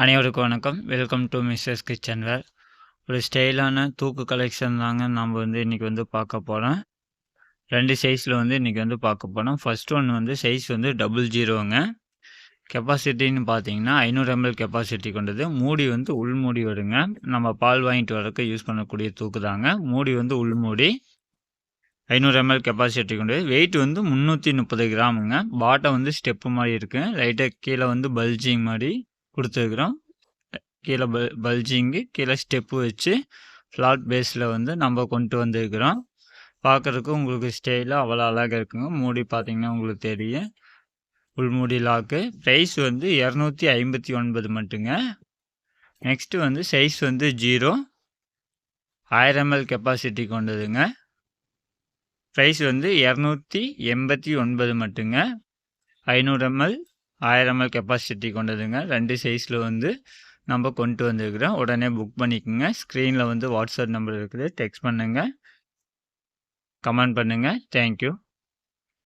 அனைவருக்கும் வணக்கம். Welcome to mister's kitchen வேர். ஒரு ஸ்டைலான தூக்கு கலெக்ஷன் தாங்க நம்ம இன்றைக்கி பார்க்க போகிறோம். 2 சைஸில் இன்றைக்கி பார்க்க போகிறோம். ஃபர்ஸ்ட் ஒன் சைஸ் 00ங்க. கெப்பாசிட்டின்னு பார்த்தீங்கன்னா 500 ml கெப்பாசிட்டி கொண்டது. மூடி உள் மூடி வருங்க. நம்ம பால் வாங்கிட்டு வரக்கு யூஸ் பண்ணக்கூடிய தூக்கு தாங்க. மூடி உள் மூடி 500 ml கெப்பாசிட்டி கொண்டது. வெயிட் 330 கிராமுங்க. பாட்டம் ஸ்டெப்பு மாதிரி இருக்குது. லைட்டாக கீழே பல்ஜிங் மாதிரி கொடுத்துருக்குறோம். கீழே பல்ஜிங்கு கீழே ஸ்டெப்பு வச்சு ஃப்ளாட் பேஸில் நம்ம கொண்டு வந்திருக்கிறோம். பார்க்குறதுக்கு உங்களுக்கு ஸ்டைலாக அவ்வளோ அழகாக இருக்குங்க. மூடி பார்த்தீங்கன்னா உங்களுக்கு தெரியும். உள்மூடி லாக்கு. ப்ரைஸ் 259 மட்டுங்க. நெக்ஸ்ட்டு சைஸ் 0 1000 ml கெப்பாசிட்டி கொண்டதுங்க. ப்ரைஸ் 289 மட்டுங்க. 500 ml 1000 ml கெப்பாசிட்டி கொண்டதுங்க. 2 சைஸில் நம்ம கொண்டு வந்திருக்கிறோம். உடனே புக் பண்ணிக்கோங்க. ஸ்க்ரீனில் வாட்ஸ்அப் நம்பர் இருக்குது. டெக்ஸ்ட் பண்ணுங்கள், கமெண்ட் பண்ணுங்கள். தேங்க்யூ.